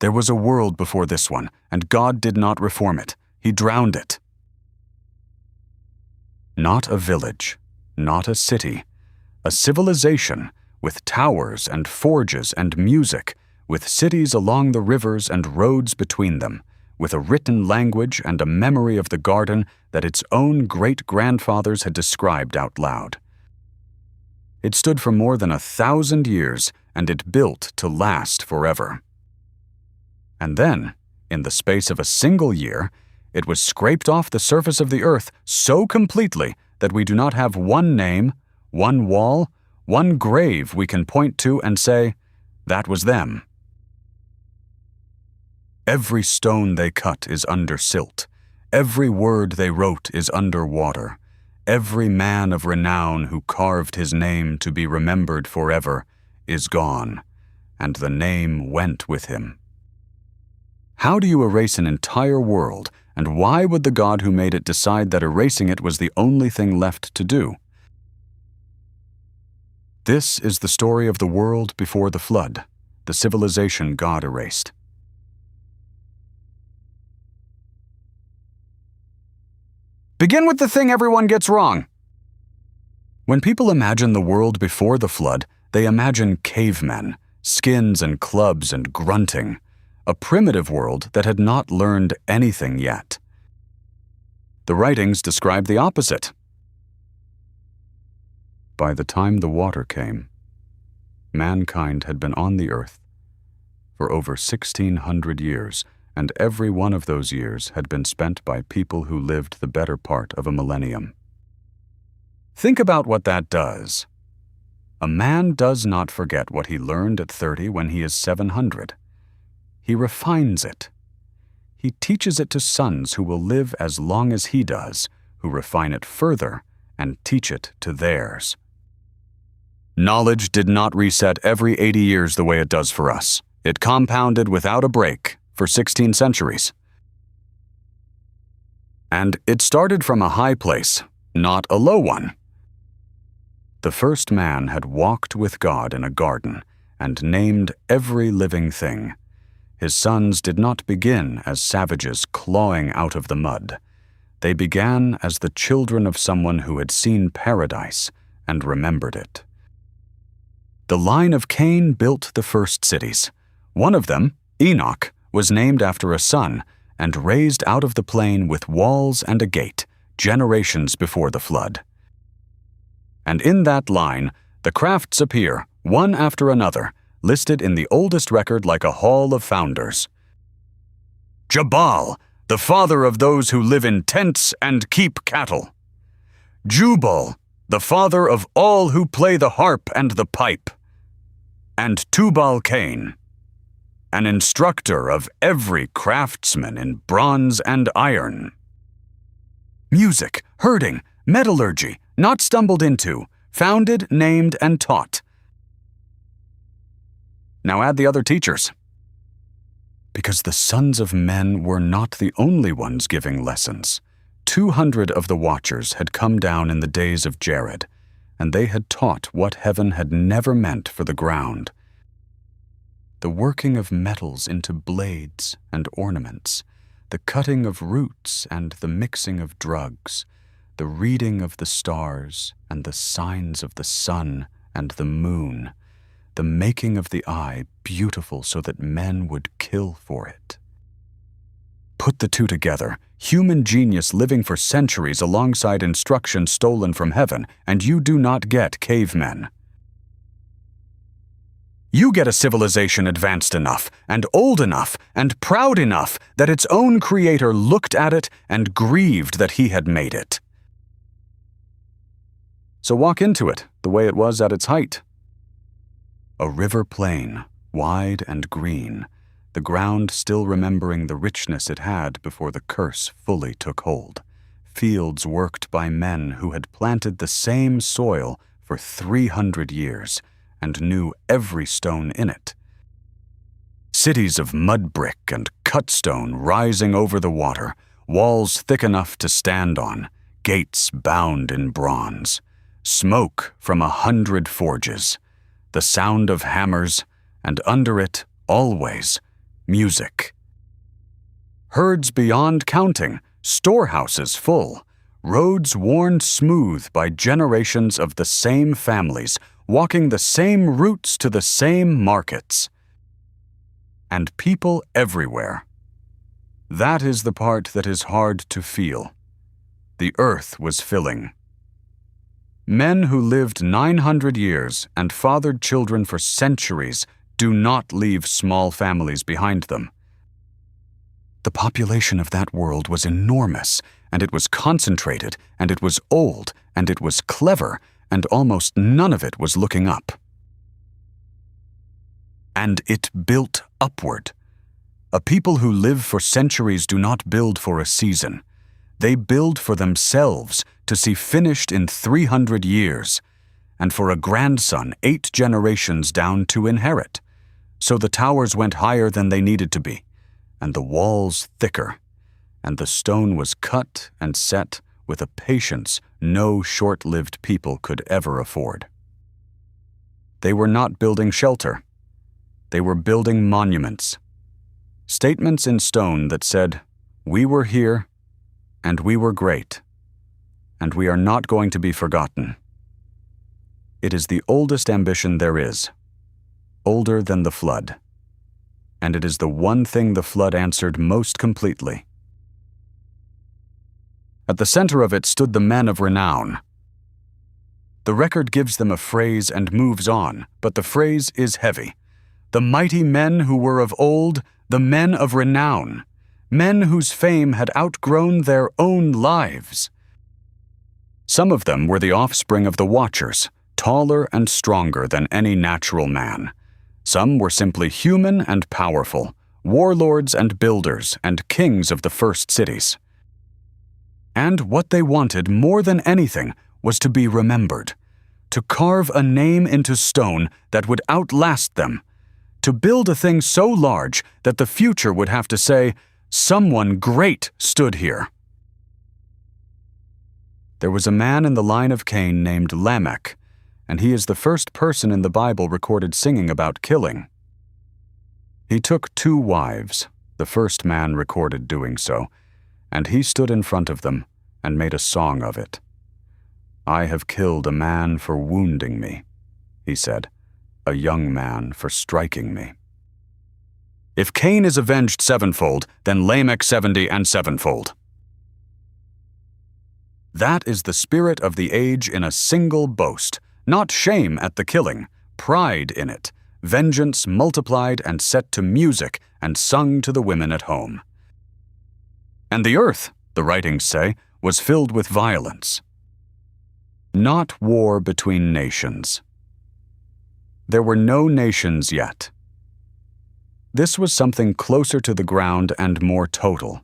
There was a world before this one, and God did not reform it. He drowned it. Not a village, not a city, a civilization with towers and forges and music, with cities along the rivers and roads between them, with a written language and a memory of the garden that its own great-grandfathers had described out loud. It stood for more than 1,000 years, and it built to last forever. And then, in the space of a single year, it was scraped off the surface of the earth so completely that we do not have one name, one wall, one grave we can point to and say, that was them. Every stone they cut is under silt. Every word they wrote is under water. Every man of renown who carved his name to be remembered forever is gone, and the name went with him. How do you erase an entire world, and why would the God who made it decide that erasing it was the only thing left to do? This is the story of the world before the flood, the civilization God erased. Begin with the thing everyone gets wrong. When people imagine the world before the flood, they imagine cavemen, skins and clubs and grunting, a primitive world that had not learned anything yet. The writings describe the opposite. By the time the water came, mankind had been on the earth for over 1,600 years, and every one of those years had been spent by people who lived the better part of a millennium. Think about what that does. A man does not forget what he learned at 30 when he is 700. He refines it. He teaches it to sons who will live as long as he does, who refine it further and teach it to theirs. Knowledge did not reset every 80 years the way it does for us. It compounded without a break for 16 centuries. And it started from a high place, not a low one. The first man had walked with God in a garden and named every living thing. His sons did not begin as savages clawing out of the mud. They began as the children of someone who had seen paradise and remembered it. The line of Cain built the first cities. One of them, Enoch, was named after a son and raised out of the plain with walls and a gate, generations before the flood. And in that line, the crafts appear, one after another, listed in the oldest record like a hall of founders. Jabal, the father of those who live in tents and keep cattle. Jubal, the father of all who play the harp and the pipe. And Tubal-Cain, an instructor of every craftsman in bronze and iron. Music, herding, metallurgy, not stumbled into, founded, named, and taught. Now add the other teachers. Because the sons of men were not the only ones giving lessons. 200 of the watchers had come down in the days of Jared, and they had taught what heaven had never meant for the ground. The working of metals into blades and ornaments, the cutting of roots and the mixing of drugs, the reading of the stars and the signs of the sun and the moon, the making of the eye beautiful so that men would kill for it. Put the two together, human genius living for centuries alongside instruction stolen from heaven, and you do not get cavemen. You get a civilization advanced enough, and old enough, and proud enough that its own creator looked at it and grieved that he had made it. So walk into it the way it was at its height. A river plain, wide and green, the ground still remembering the richness it had before the curse fully took hold. Fields worked by men who had planted the same soil for 300 years and knew every stone in it. Cities of mud brick and cut stone rising over the water, walls thick enough to stand on, gates bound in bronze, smoke from 100 forges, the sound of hammers, and under it, always, music. Herds beyond counting, storehouses full, roads worn smooth by generations of the same families, walking the same routes to the same markets. And people everywhere. That is the part that is hard to feel. The earth was filling. Men who lived 900 years and fathered children for centuries do not leave small families behind them. The population of that world was enormous, and it was concentrated, and it was old, and it was clever, and almost none of it was looking up. And it built upward. A people who live for centuries do not build for a season. They build for themselves to see finished in 300 years, and for a grandson 8 generations down to inherit. So the towers went higher than they needed to be, and the walls thicker, and the stone was cut and set with a patience no short-lived people could ever afford. They were not building shelter. They were building monuments. Statements in stone that said, "We were here, and we were great, and we are not going to be forgotten." It is the oldest ambition there is, older than the flood, and it is the one thing the flood answered most completely. At the center of it stood the men of renown. The record gives them a phrase and moves on, but the phrase is heavy. The mighty men who were of old, the men of renown, men whose fame had outgrown their own lives. Some of them were the offspring of the Watchers, taller and stronger than any natural man. Some were simply human and powerful, warlords and builders and kings of the first cities. And what they wanted more than anything was to be remembered, to carve a name into stone that would outlast them, to build a thing so large that the future would have to say, "Someone great stood here." There was a man in the line of Cain named Lamech, and he is the first person in the Bible recorded singing about killing. He took 2 wives, the first man recorded doing so, and he stood in front of them and made a song of it. "I have killed a man for wounding me," he said, "a young man for striking me." If Cain is avenged 7-fold, then Lamech 70 and 7-fold. That is the spirit of the age in a single boast, not shame at the killing, pride in it, vengeance multiplied and set to music and sung to the women at home. And the earth, the writings say, was filled with violence. Not war between nations. There were no nations yet. This was something closer to the ground and more total.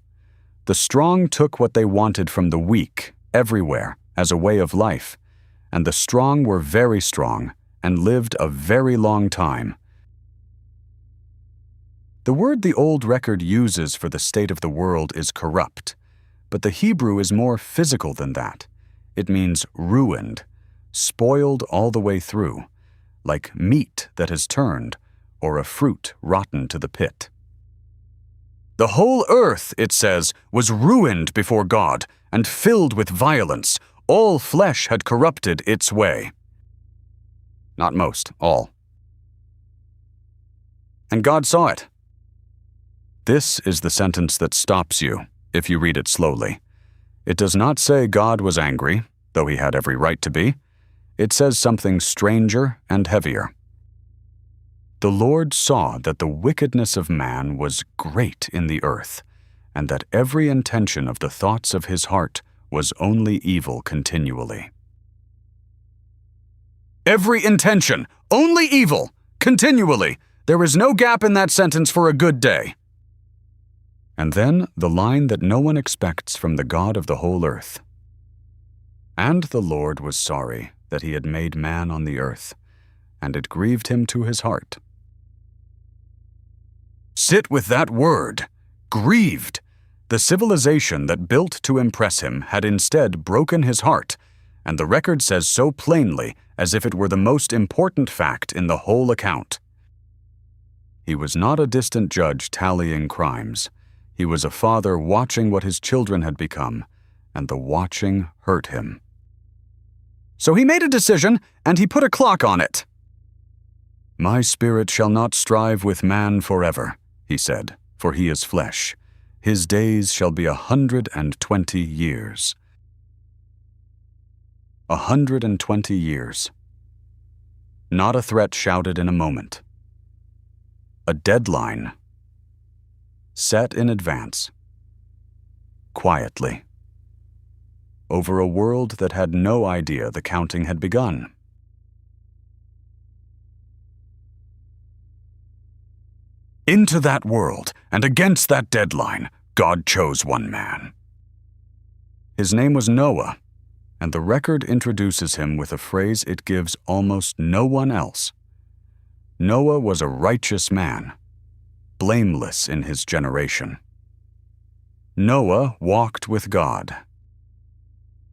The strong took what they wanted from the weak, everywhere, as a way of life, and the strong were very strong and lived a very long time. The word the old record uses for the state of the world is corrupt, but the Hebrew is more physical than that. It means ruined, spoiled all the way through, like meat that has turned, or a fruit rotten to the pit. The whole earth, it says, was ruined before God and filled with violence. All flesh had corrupted its way. Not most, all. And God saw it. This is the sentence that stops you, if you read it slowly. It does not say God was angry, though he had every right to be. It says something stranger and heavier. The Lord saw that the wickedness of man was great in the earth, and that every intention of the thoughts of his heart was only evil continually. Every intention, only evil, continually. There is no gap in that sentence for a good day. And then the line that no one expects from the God of the whole earth. And the Lord was sorry that he had made man on the earth, and it grieved him to his heart. Sit with that word, grieved. The civilization that built to impress him had instead broken his heart, and the record says so plainly as if it were the most important fact in the whole account. He was not a distant judge tallying crimes. He was a father watching what his children had become, and the watching hurt him. So he made a decision, and he put a clock on it. "My spirit shall not strive with man forever," he said, "for he is flesh. His days shall be 120 years. 120 years. Not a threat shouted in a moment. A deadline. Set in advance. Quietly. Over a world that had no idea the counting had begun. Into that world, and against that deadline, God chose one man. His name was Noah, and the record introduces him with a phrase it gives almost no one else. Noah was a righteous man, blameless in his generation. Noah walked with God.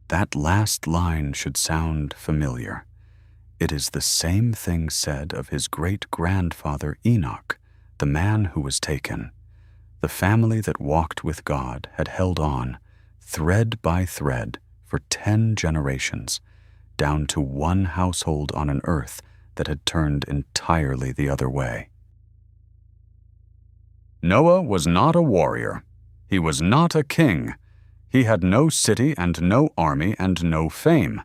That last line should sound familiar. It is the same thing said of his great-grandfather Enoch, the man who was taken. The family that walked with God had held on, thread by thread, for 10 generations, down to one household on an earth that had turned entirely the other way. Noah was not a warrior. He was not a king. He had no city and no army and no fame.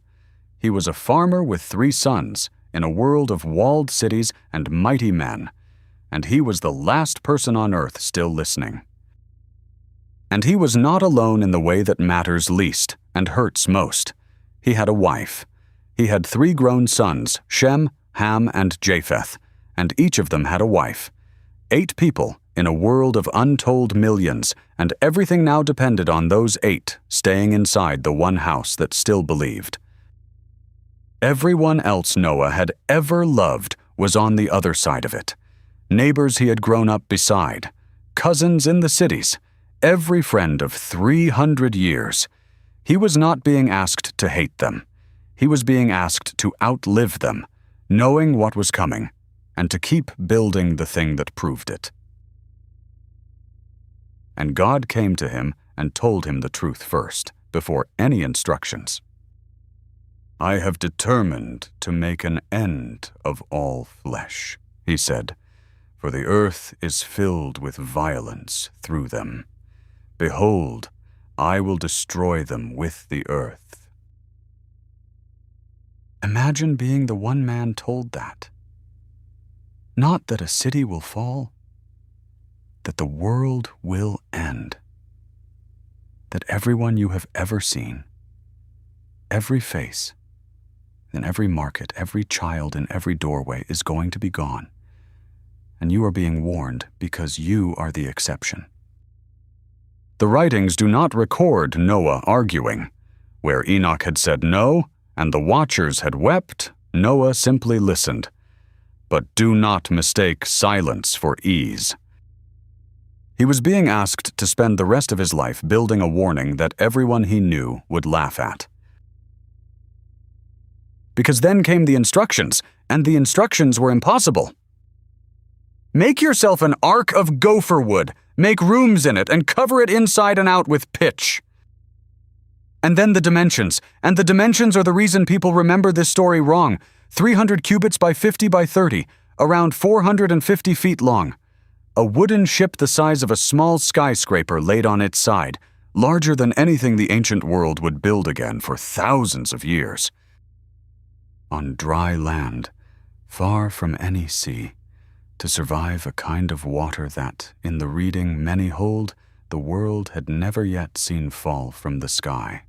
He was a farmer with 3 sons in a world of walled cities and mighty men, and he was the last person on earth still listening. And he was not alone in the way that matters least and hurts most. He had a wife. He had 3 grown sons, Shem, Ham, and Japheth, and each of them had a wife. 8 people in a world of untold millions, and everything now depended on those 8 staying inside the one house that still believed. Everyone else Noah had ever loved was on the other side of it. Neighbors he had grown up beside, cousins in the cities, every friend of 300 years. He was not being asked to hate them. He was being asked to outlive them, knowing what was coming, and to keep building the thing that proved it. And God came to him and told him the truth first, before any instructions. "I have determined to make an end of all flesh," he said, "for the earth is filled with violence through them. Behold, I will destroy them with the earth." Imagine being the one man told that. Not that a city will fall, that the world will end. That everyone you have ever seen, every face, in every market, every child in every doorway is going to be gone. And you are being warned because you are the exception. The writings do not record Noah arguing. Where Enoch had said no, and the watchers had wept, Noah simply listened. But do not mistake silence for ease. He was being asked to spend the rest of his life building a warning that everyone he knew would laugh at. Because then came the instructions, and the instructions were impossible. Make yourself an ark of gopher wood, make rooms in it, and cover it inside and out with pitch. And then the dimensions, and the dimensions are the reason people remember this story wrong. 300 cubits by 50 by 30, around 450 feet long. A wooden ship the size of a small skyscraper laid on its side, larger than anything the ancient world would build again for thousands of years. On dry land, far from any sea, to survive a kind of water that, in the reading many hold, the world had never yet seen fall from the sky.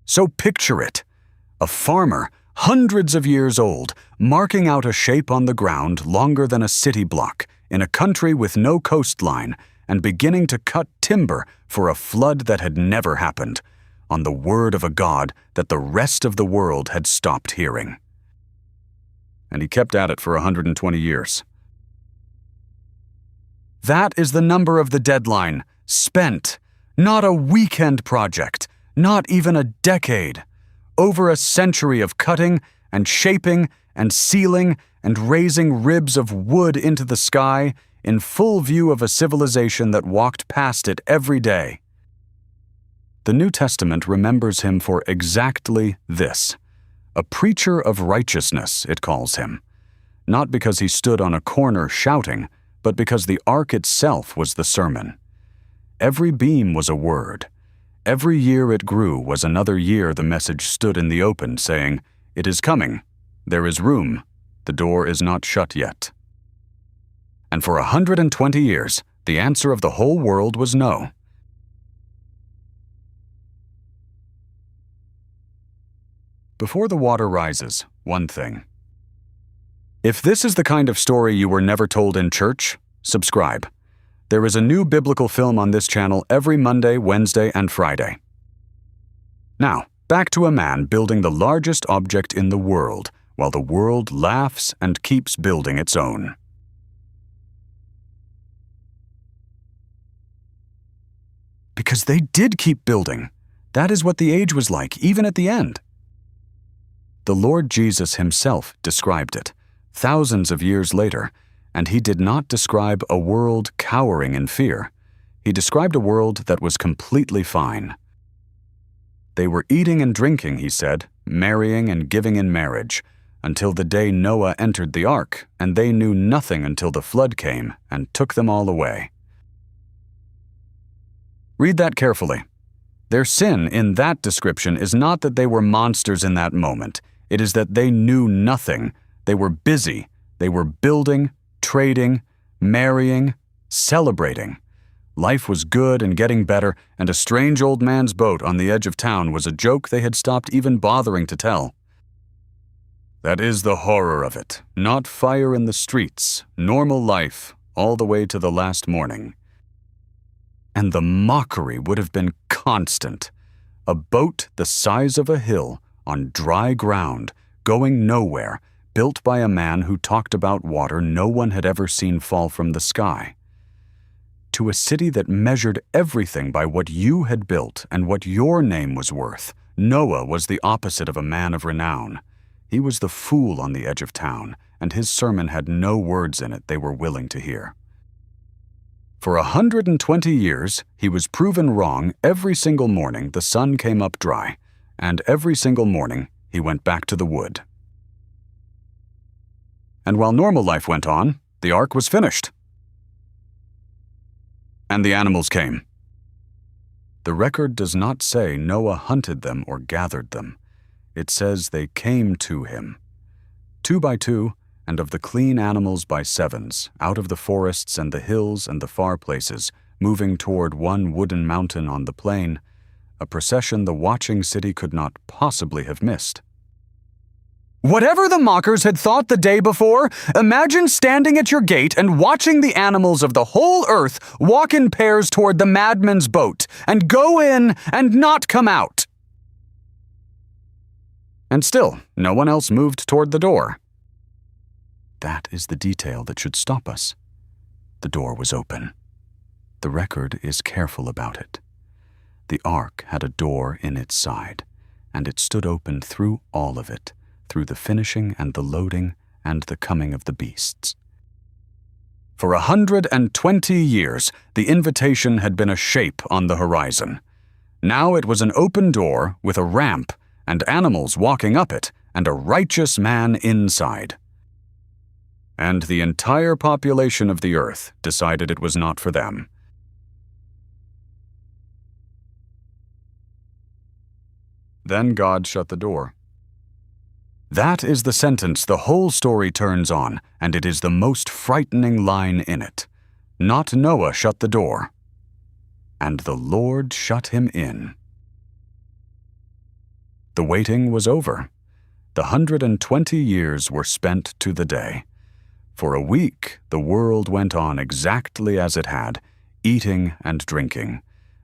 So picture it, a farmer, hundreds of years old, marking out a shape on the ground longer than a city block, in a country with no coastline, and beginning to cut timber for a flood that had never happened, on the word of a God that the rest of the world had stopped hearing. And he kept at it for 120 years. That is the number of the deadline, spent, not a weekend project, not even a decade. Over a century of cutting and shaping and sealing and raising ribs of wood into the sky in full view of a civilization that walked past it every day. The New Testament remembers him for exactly this. A preacher of righteousness, it calls him. Not because he stood on a corner shouting, but because the ark itself was the sermon. Every beam was a word. Every year it grew was another year the message stood in the open, saying, "It is coming. There is room. The door is not shut yet." And for 120 years, the answer of the whole world was no. Before the water rises, one thing. If this is the kind of story you were never told in church, subscribe. There is a new biblical film on this channel every Monday, Wednesday, and Friday. Now, back to a man building the largest object in the world, while the world laughs and keeps building its own. Because they did keep building. That is what the age was like, even at the end. The Lord Jesus himself described it, thousands of years later, and he did not describe a world cowering in fear. He described a world that was completely fine. They were eating and drinking, he said, marrying and giving in marriage, until the day Noah entered the ark, and they knew nothing until the flood came and took them all away. Read that carefully. Their sin in that description is not that they were monsters in that moment. It is that they knew nothing. They were busy. They were building, trading, marrying, celebrating. Life was good and getting better, and a strange old man's boat on the edge of town was a joke they had stopped even bothering to tell. That is the horror of it. Not fire in the streets, normal life, all the way to the last morning. And the mockery would have been constant. A boat the size of a hill, on dry ground, going nowhere, built by a man who talked about water no one had ever seen fall from the sky. To a city that measured everything by what you had built and what your name was worth, Noah was the opposite of a man of renown. He was the fool on the edge of town, and his sermon had no words in it they were willing to hear. For 120 years, he was proven wrong every single morning the sun came up dry, and every single morning he went back to the wood. And while normal life went on, the ark was finished. And the animals came. The record does not say Noah hunted them or gathered them. It says they came to him, 2 by 2, and of the clean animals by 7s, out of the forests and the hills and the far places, moving toward one wooden mountain on the plain, a procession the watching city could not possibly have missed. Whatever the mockers had thought the day before, imagine standing at your gate and watching the animals of the whole earth walk in pairs toward the madman's boat and go in and not come out. And still, no one else moved toward the door. That is the detail that should stop us. The door was open. The record is careful about it. The ark had a door in its side, and it stood open through all of it, through the finishing and the loading and the coming of the beasts. For 120 years, the invitation had been a shape on the horizon. Now it was an open door with a ramp and animals walking up it and a righteous man inside. And the entire population of the earth decided it was not for them. Then God shut the door. That is the sentence the whole story turns on, and it is the most frightening line in it. Not Noah shut the door. And the Lord shut him in. The waiting was over. The 120 years were spent to the day. For a week, the world went on exactly as it had, eating and drinking.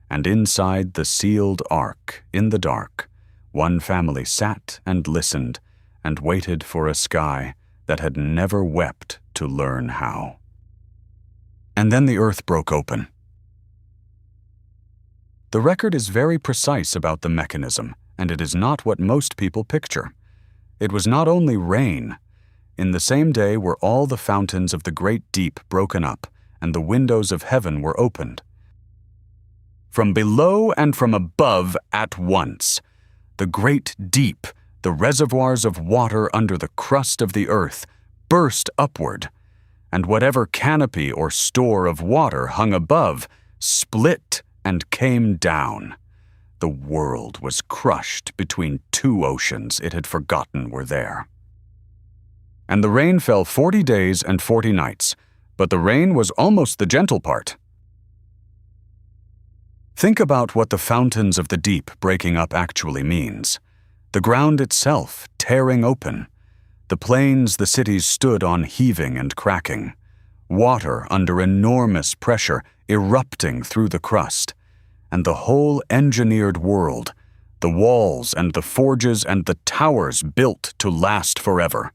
And inside the sealed ark, in the dark, one family sat and listened and waited for a sky that had never wept to learn how. And then the earth broke open. The record is very precise about the mechanism, and it is not what most people picture. It was not only rain. in the same day were all the fountains of the great deep broken up, and the windows of heaven were opened. From below and from above at once, the great deep, the reservoirs of water under the crust of the earth, burst upward, and whatever canopy or store of water hung above split and came down. The world was crushed between two oceans it had forgotten were there. And the rain fell 40 days and 40 nights, but the rain was almost the gentle part. Think about what the fountains of the deep breaking up actually means. The ground itself tearing open. The plains the cities stood on heaving and cracking. Water under enormous pressure erupting through the crust. And the whole engineered world, the walls and the forges and the towers built to last forever,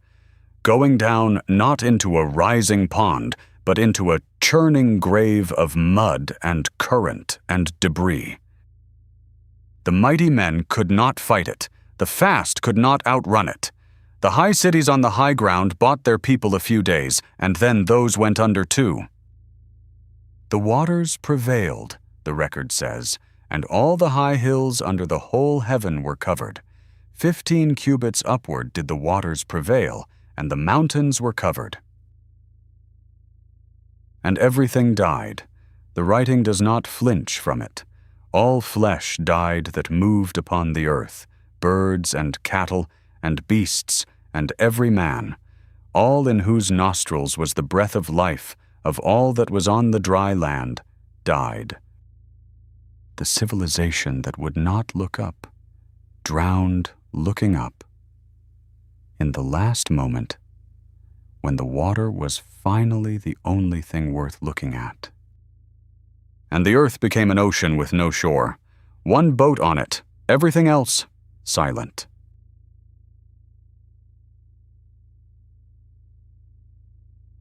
going down not into a rising pond, but into a churning grave of mud and current and debris. The mighty men could not fight it. The fast could not outrun it. The high cities on the high ground bought their people a few days, and then those went under too. The waters prevailed, the record says, and all the high hills under the whole heaven were covered. 15 cubits upward did the waters prevail, and the mountains were covered. And everything died. The writing does not flinch from it. All flesh died that moved upon the earth, birds and cattle and beasts and every man, all in whose nostrils was the breath of life of all that was on the dry land, died. The civilization that would not look up, drowned looking up. In the last moment, when the water was finally the only thing worth looking at. And the earth became an ocean with no shore, one boat on it, everything else silent.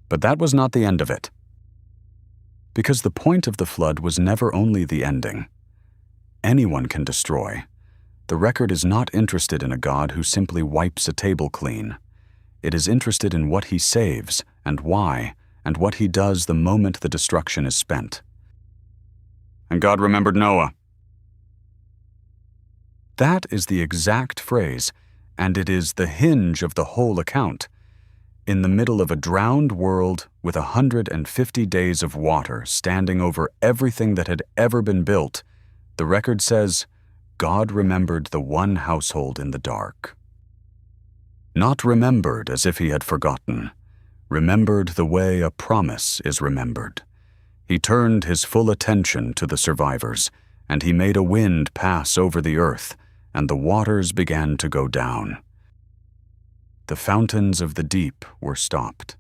But that was not the end of it. Because the point of the flood was never only the ending. Anyone can destroy. The record is not interested in a God who simply wipes a table clean. It is interested in what he saves, and why, and what he does the moment the destruction is spent. And God remembered Noah. That is the exact phrase, and it is the hinge of the whole account. In the middle of a drowned world with 150 days of water standing over everything that had ever been built, the record says, God remembered the one household in the dark. Not remembered as if he had forgotten, remembered the way a promise is remembered. He turned his full attention to the survivors, and he made a wind pass over the earth, and the waters began to go down. The fountains of the deep were stopped.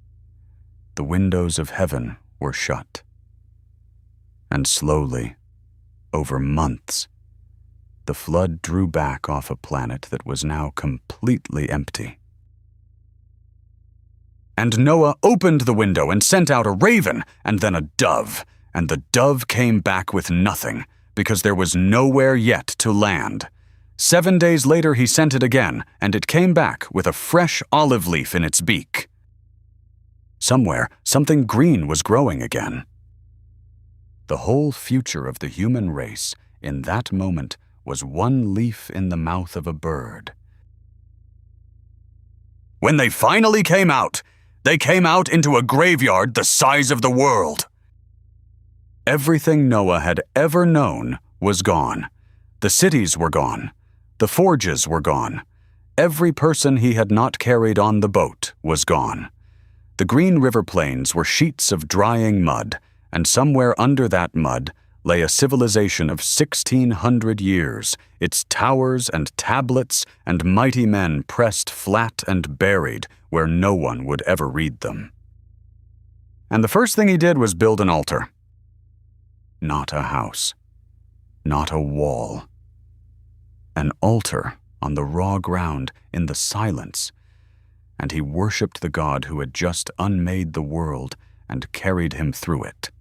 The windows of heaven were shut. And slowly, over months, the flood drew back off a planet that was now completely empty. And Noah opened the window and sent out a raven and then a dove, and the dove came back with nothing, because there was nowhere yet to land. 7 days later he sent it again, and it came back with a fresh olive leaf in its beak. Somewhere, something green was growing again. The whole future of the human race, in that moment, was one leaf in the mouth of a bird. When they finally came out, they came out into a graveyard the size of the world. Everything Noah had ever known was gone. The cities were gone. The forges were gone. Every person he had not carried on the boat was gone. The green river plains were sheets of drying mud, and somewhere under that mud lay a civilization of 1,600 years, its towers and tablets and mighty men pressed flat and buried where no one would ever read them. And the first thing he did was build an altar. Not a house, not a wall. An altar on the raw ground in the silence, and he worshipped the God who had just unmade the world and carried him through it.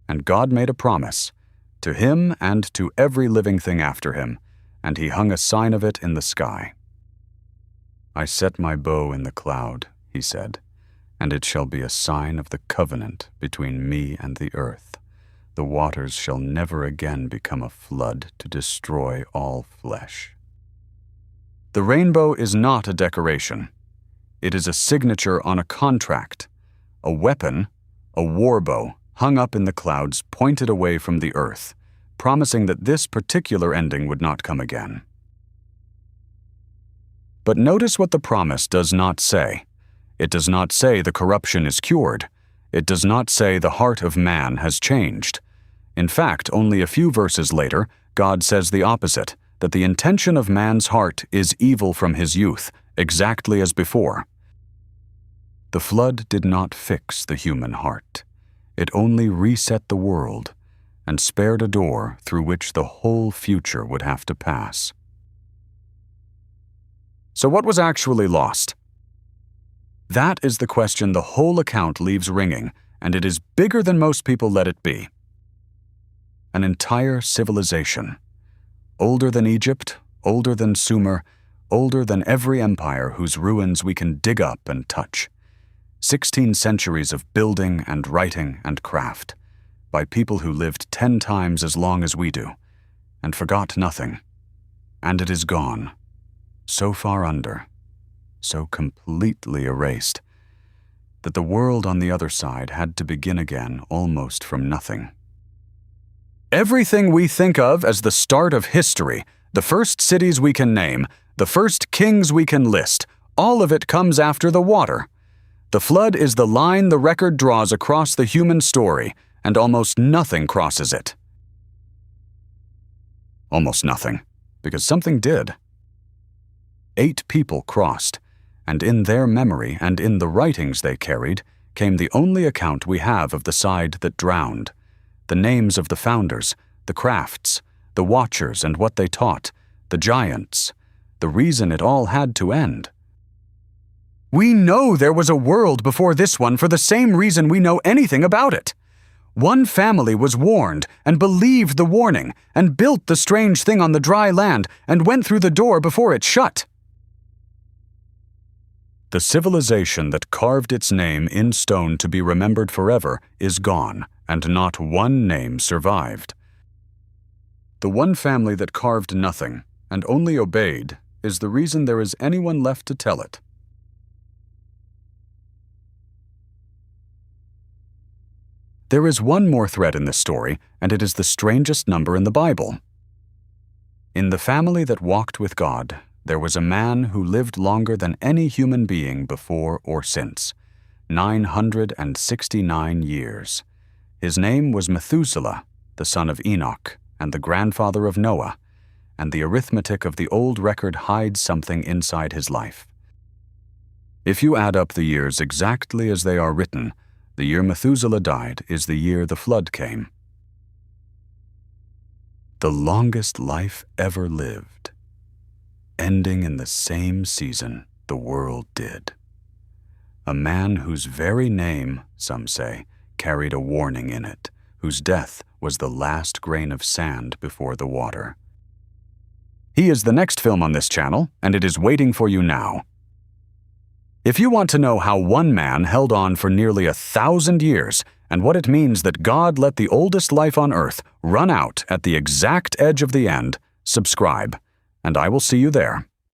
And God made a promise, to him and to every living thing after him, and he hung a sign of it in the sky. I set my bow in the cloud, he said, and it shall be a sign of the covenant between me and the earth. The waters shall never again become a flood to destroy all flesh. The rainbow is not a decoration. It is a signature on a contract, a weapon, a war bow hung up in the clouds pointed away from the earth, promising that this particular ending would not come again. But notice what the promise does not say. It does not say the corruption is cured. It does not say the heart of man has changed. In fact, only a few verses later, God says the opposite, that the intention of man's heart is evil from his youth, exactly as before. The flood did not fix the human heart. It only reset the world and spared a door through which the whole future would have to pass. So what was actually lost? That is the question the whole account leaves ringing, and it is bigger than most people let it be. An entire civilization. Older than Egypt, older than Sumer, older than every empire whose ruins we can dig up and touch. 16 centuries of building and writing and craft, by people who lived 10 times as long as we do, and forgot nothing. And it is gone, so far under, so completely erased, that the world on the other side had to begin again almost from nothing. Everything we think of as the start of history, the first cities we can name, the first kings we can list, all of it comes after the water. The flood is the line the record draws across the human story, and almost nothing crosses it. Almost nothing, because something did. 8 people crossed, and in their memory and in the writings they carried came the only account we have of the side that drowned. The names of the founders, the crafts, the watchers and what they taught, the giants, the reason it all had to end. We know there was a world before this one for the same reason we know anything about it. One family was warned and believed the warning and built the strange thing on the dry land and went through the door before it shut. The civilization that carved its name in stone to be remembered forever is gone, and not one name survived. The one family that carved nothing and only obeyed is the reason there is anyone left to tell it. There is one more thread in this story, and it is the strangest number in the Bible. In the family that walked with God, there was a man who lived longer than any human being before or since, 969 years. His name was Methuselah, the son of Enoch, and the grandfather of Noah, and the arithmetic of the old record hides something inside his life. If you add up the years exactly as they are written, the year Methuselah died is the year the flood came. The longest life ever lived, ending in the same season the world did. A man whose very name, some say, carried a warning in it, whose death was the last grain of sand before the water. He is the next film on this channel, and it is waiting for you now. If you want to know how one man held on for nearly 1,000 years and what it means that God let the oldest life on earth run out at the exact edge of the end, subscribe, and I will see you there.